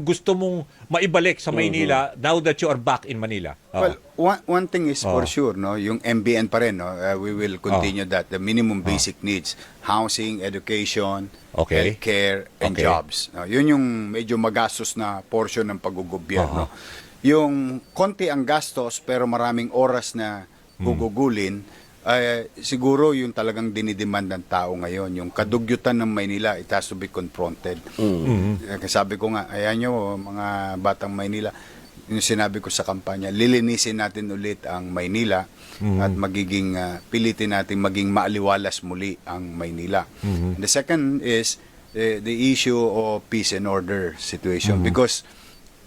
gusto mong maibalik sa Maynila now that you are back in Manila? Well, one thing is for sure, no, yung MBN pa rin, no, we will continue that. The minimum basic needs, housing, education, Okay. healthcare, and Okay. jobs. No, yun yung medyo magastos na portion ng paggugobyerno. Yung konti ang gastos pero maraming oras na gugugulin, siguro yung talagang dinidemand ng tao ngayon. Yung kadugyutan ng Maynila, it has to be confronted. Sabi ko nga, ayan nyo, mga batang Maynila, yung sinabi ko sa kampanya, lilinisin natin ulit ang Maynila at magiging, pilitin natin maging maaliwalas muli ang Maynila. The second is the issue of peace and order situation because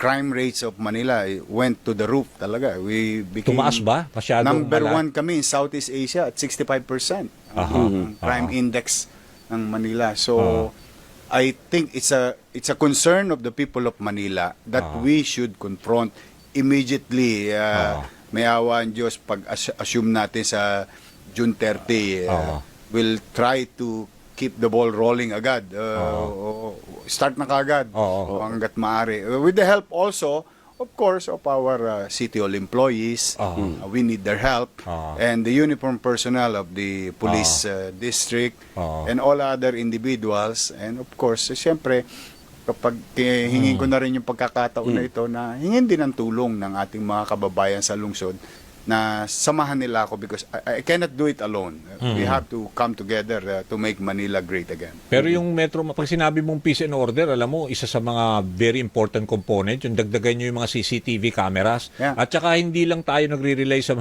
crime rates of Manila went to the roof talaga. We became Tumaas ba? Masyadong number one kami in Southeast Asia at 65% ang crime index ng Manila. So I think it's a concern of the people of Manila that we should confront immediately. May awa ang Diyos pag assume natin sa June 30 we'll try to keep the ball rolling agad. Start na kagad hanggat maaari. With the help also, of course, of our City Hall employees. We need their help. And the uniform personnel of the police district and all other individuals. And of course, siyempre, kapag hingin ko na rin yung pagkakataon na ito na hingin din ang tulong ng ating mga kababayan sa lungsod na samahan nila ako because I cannot do it alone. We have to come together to make Manila great again. Pero yung Metro, pag sinabi mong peace and order, alam mo, isa sa mga very important component, yung dagdagan nyo yung mga CCTV cameras. Yeah. At saka hindi lang tayo nagre-rely sa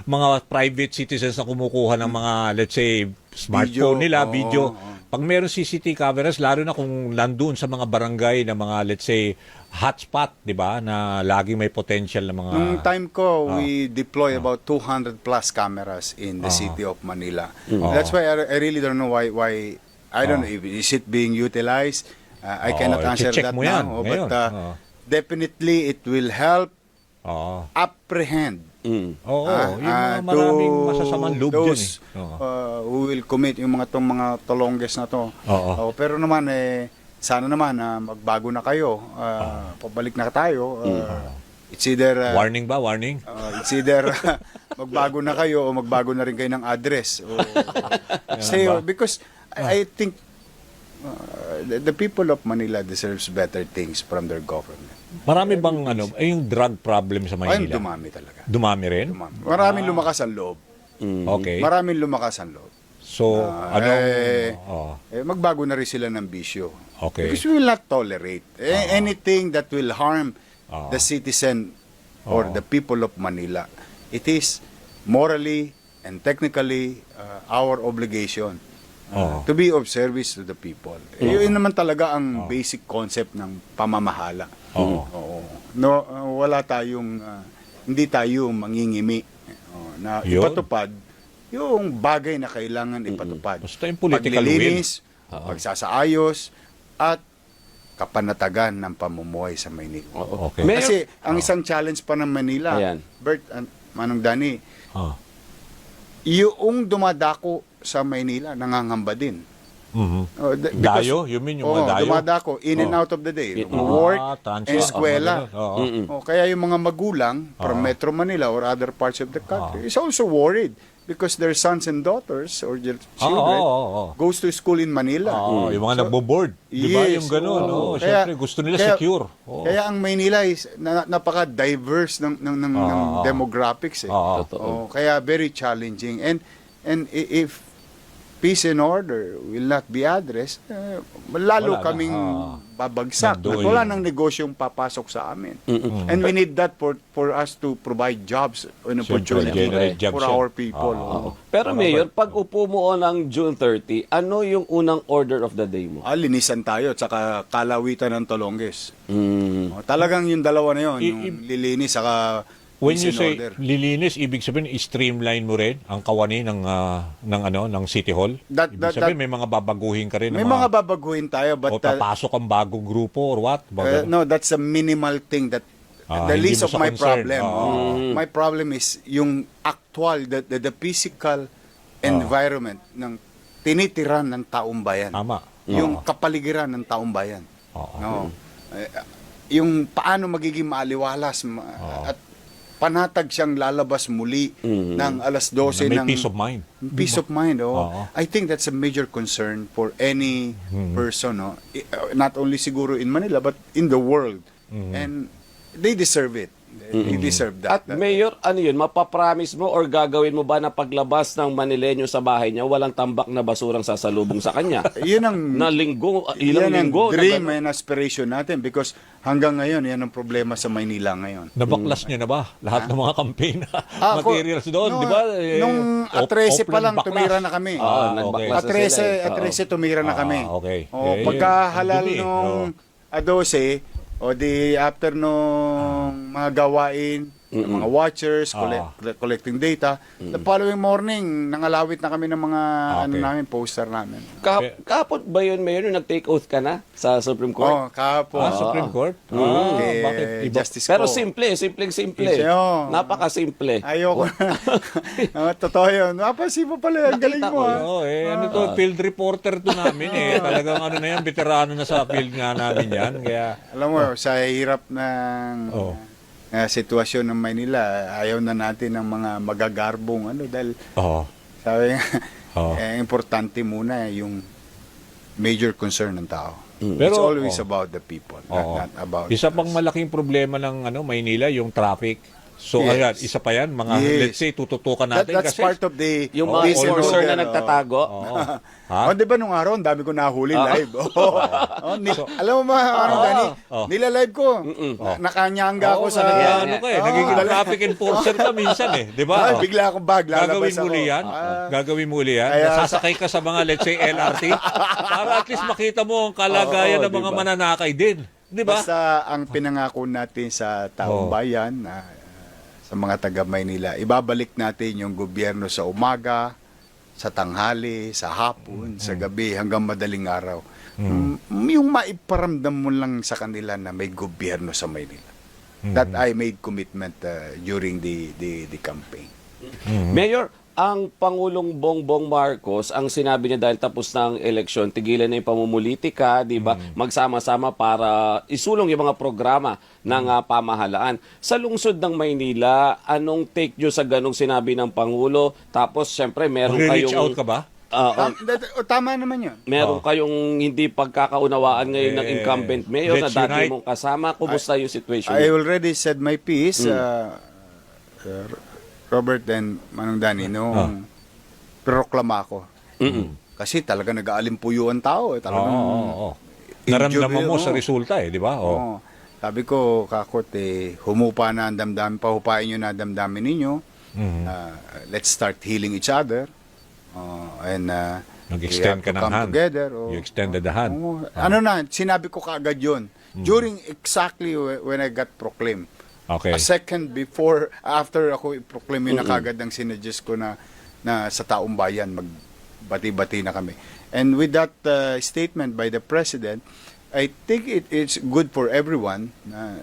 mga private citizens na kumukuha ng mga, let's say, smartphone nila, video. Pag meron CCTV cameras, lalo na kung nandun sa mga barangay na mga, let's say, hotspot, di ba, na laging may potential na mga... Nung time ko, we deploy about 200 plus cameras in the city of Manila. That's why I really don't know why I don't know if is it being utilized. I cannot answer i-check that mo yan now. ngayon. But definitely it will help apprehend Oo, yung mga maraming masasamang loob dyan those who will commit yung mga tolongges na to. Pero naman sana naman magbago na kayo. Pabalik na tayo. It's either warning ba? Warning? it's either magbago na kayo o magbago na rin kayo ng address. Because I think the people of Manila deserves better things from their government. Marami bang yung drug problem sa Ay, Maynila? dumami talaga. Dumami rin? Dumami. Maraming lumakas ang loob. Okay. Maraming lumakas ang loob. So, magbago na rin sila ng bisyo. Okay. Because we will not tolerate anything that will harm the citizen or the people of Manila. It is morally and technically our obligation to be of service to the people. Yun naman talaga ang basic concept ng pamamahala. No, wala tayong hindi tayo mangingimi na ipatupad yung bagay na kailangan ipatupad. Basta yung political paglilinis, pagsasaayos, at kapanatagan ng pamumuhay sa Maynila. Okay. Kasi ang isang challenge pa ng Manila, Bert, Manong Dani, yung dumadako sa Maynila, nangangamba din. Dayo? You mean yung mga dayo? Dumadako, in and out of the day. Work and eskwela. Kaya yung mga magulang from Metro Manila or other parts of the country is also worried because their sons and daughters or their children goes to school in Manila. Yung mga nagbo-board. Di ba yung gano'n? Siyempre, gusto nila secure. Kaya ang Maynila is napaka-diverse ng demographics. Kaya very challenging. And if peace and order will not be addressed, lalo kaming babagsak. Wala nang negosyong papasok sa amin. And we need that for us to provide jobs and opportunity for our people. Pero Mayor, pag upo mo ng June 30, ano yung unang order of the day mo? Linisan tayo at saka kalawitan ng Tolonges. Talagang yung dalawa na yun, yung lilinis saka when you say lilinis, ibig sabihin i-streamline mo rin ang kawani ng City Hall? Ibig sabihin may mga babaguhin ka rin. May mga babaguhin tayo, but o papasok ang bagong grupo or what? No, that's a minimal thing that the least of my problem. My problem is yung actual, the physical environment ng tinitiran ng taong bayan. Tama. Yung kapaligiran ng taong bayan. yung paano magiging maaliwalas at panatag siyang lalabas muli ng alas 12 May ng peace of mind. peace of mind. Oo. I think that's a major concern for any person, not only siguro in Manila but in the world. And they deserve it. They deserve that. At Mayor, ano yun, mapapromise mo or gagawin mo ba na paglabas ng Manileño sa bahay niya, walang tambak na basurang sasalubong sa kanya? Yun ang Na linggo, ilang yan ang linggo. dream and aspiration natin because hanggang ngayon yan ang problema sa Maynila ngayon. Nabaklas niyo na ba lahat ng mga campaign Ako, materials doon, no, di ba? Nung A13 pa lang baklas. tumira na kami. nagbaklas na sila eh. A13 tumira na kami. Okay. Pagkahalal dumi, nung A12, o di after nung mga gawain, ng mga watchers, collecting data, the following morning, nangalawit na kami ng mga poster namin. Kahapon ba yun, Mayor, nung nag-take oath ka na sa Supreme Court? Kahapon. Supreme Court? Kay Bakit? Iba? Justice Pero ko. simple. Oo. Napaka-simple. Ayoko na. Totoo yun. Napansin mo pala, ang galing mo. Ano to, field reporter to namin Talagang ano na yan, veterano na sa field nga namin yan. Kaya, Alam mo, sa hirap ng sitwasyon ng Maynila, ayaw na natin ng mga magagarbong dahil sabi nga, importante muna yung major concern ng tao. It's Pero, always about the people, not about isa us. pang malaking problema ng Maynila, yung traffic. So, Yes. ayan, isa pa yan, mga, Yes. let's say, tututukan natin. That's kasi, part of the Yung mga business enforcer na model, nagtatago. Di ba nung araw, ang dami ko nahuli live. Alam mo ba, Dani, nila-live ko. Nakanyangga ako sa... nagiging traffic enforcer ka minsan di ba? Bigla akong bag, lalabas Gagawin ako. muli yan? Gagawin muli yan? Kaya Nasasakay ka sa mga, let's say, LRT? Para at least makita mo ang kalagayan ng mga diba? mananakay din. Di ba? Basta ang pinangako natin sa taong bayan, sa mga taga Maynila, ibabalik natin yung gobyerno sa umaga, sa tanghali, sa hapon, sa gabi, hanggang madaling araw. Yung maiparamdam mo lang sa kanila na may gobyerno sa Maynila. That I made commitment during the campaign. Mayor, ang Pangulong Bongbong Marcos, ang sinabi niya dahil tapos ng eleksyon, tigilan na yung pamumulitika, di ba? Magsama-sama para isulong yung mga programa ng pamahalaan. Sa lungsod ng Maynila, anong take nyo sa ganong sinabi ng Pangulo? Tapos, syempre, meron Mag-reach kayong... out ka ba? Tama naman yun. Meron kayong hindi pagkakaunawaan ngayon ng incumbent mayor na Let's dati unite. mong kasama. Kumusta yung situation? I already said my piece, Robert and Manong Dani, nung proklama ako. Kasi talaga nag-aalimpuyo ang tao. Talagang Naramdaman mo injury, sa resulta di ba? Sabi ko, kakot, humupa na ang damdamin, pahupain nyo na ang damdamin ninyo. Let's start healing each other. And Nag-extend we have ka to ng come hand. together. You extended the hand. Sinabi ko kaagad yun. During exactly when I got proclaimed. Okay. A second before, after ako i-proclaim yun na kagad ang sinuggest ko na sa taong bayan, magbati-bati na kami. And with that statement by the President, I think it's good for everyone.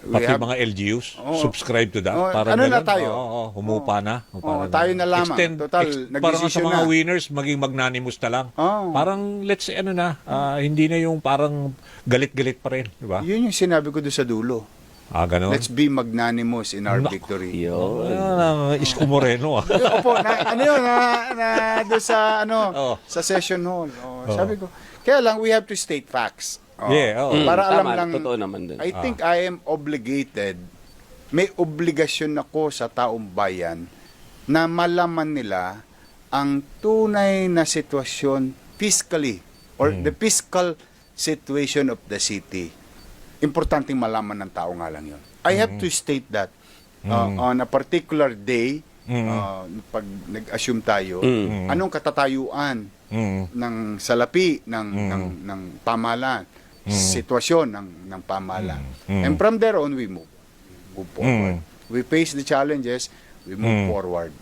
Pati mga LGUs, subscribe to that. Para na ganun. tayo? Humupa na. Tayo na lamang. Total, parang sa nagdesisyon mga na. winners, maging magnanimous na lang. Oo. Parang, let's say, hindi na yung parang galit-galit pa rin. Di ba? Yun yung sinabi ko doon sa dulo. Ganun. Let's be magnanimous in our victory. Yun. Isko Moreno Opo, doon sa sa session hall. Sabi ko, kaya lang we have to state facts. Para alam Tama, lang. totoo naman din. I think I am obligated. May obligasyon ako sa taong bayan na malaman nila ang tunay na sitwasyon fiscally or the fiscal situation of the city. Importanteng malaman ng tao nga lang yun. I have to state that on a particular day, pag nag-assume tayo, anong katatayuan ng salapi ng pamahalaan, sitwasyon ng pamahalaan. And from there on, we move forward. We face the challenges, we move forward.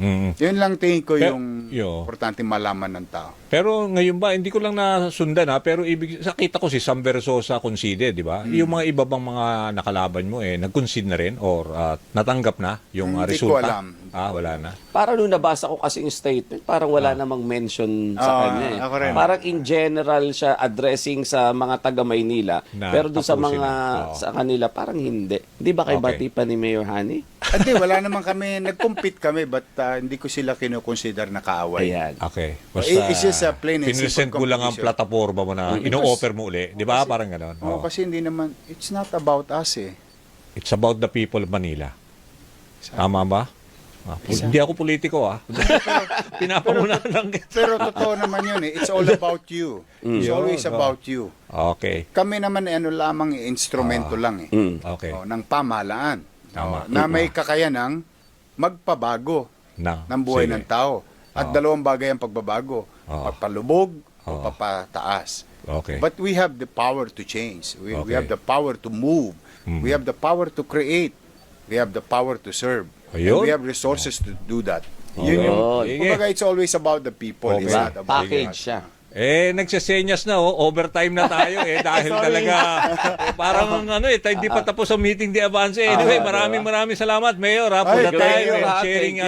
Mm. Yun lang tingin ko Pero- yung yo. importante malaman ng tao. Pero ngayon ba, hindi ko lang nasundan pero kita ko si Sam Versosa conceded, di ba? Yung mga iba bang mga nakalaban mo nag-concede na rin or natanggap na yung Hindi ko resulta? alam. Wala na. Parang nung nabasa ko kasi yung statement, parang wala namang mention sa kanya. ako rin. Parang in general siya addressing sa mga taga Maynila, Na pero doon sa tapusin mga na. Oo. sa kanila parang hindi. Hindi ba kay Okay. bati pa ni Mayor Hani? Hindi, wala naman kami, nag-compete kami, but hindi ko sila kinoconsider na kaaway. Ayan. Okay. It's just a plain and simple Pinresent ko lang ang competition. plataforma mo na ino-offer mo uli. Di ba? Parang gano'n. Oo, kasi hindi naman, it's not about us eh. It's about the people of Manila. Tama ba? Hindi ako politiko Pinapangunahan lang kita. Pero totoo naman yun eh. It's all about you. It's always about you. Okay. Kami naman lamang instrumento lang eh. Okay. Ng pamahalaan. Tama. Na may kakayanang magpabago ng buhay Sige. ng tao. At dalawang bagay ang pagbabago. Pagpalubog o papataas. Okay. But we have the power to change. We Okay. have the power to move. We have the power to create. We have the power to serve. And Ayun. we have resources to do that. Yun yung, Sige. kumbaga, it's always about the people. It's Okay. not about Package us. siya. Nagsisenyas na overtime na tayo dahil talaga parang hindi pa tapos ang meeting di avance. Anyway, maraming salamat Mayor for Ay, the thank time you, and ha. sharing Thank you.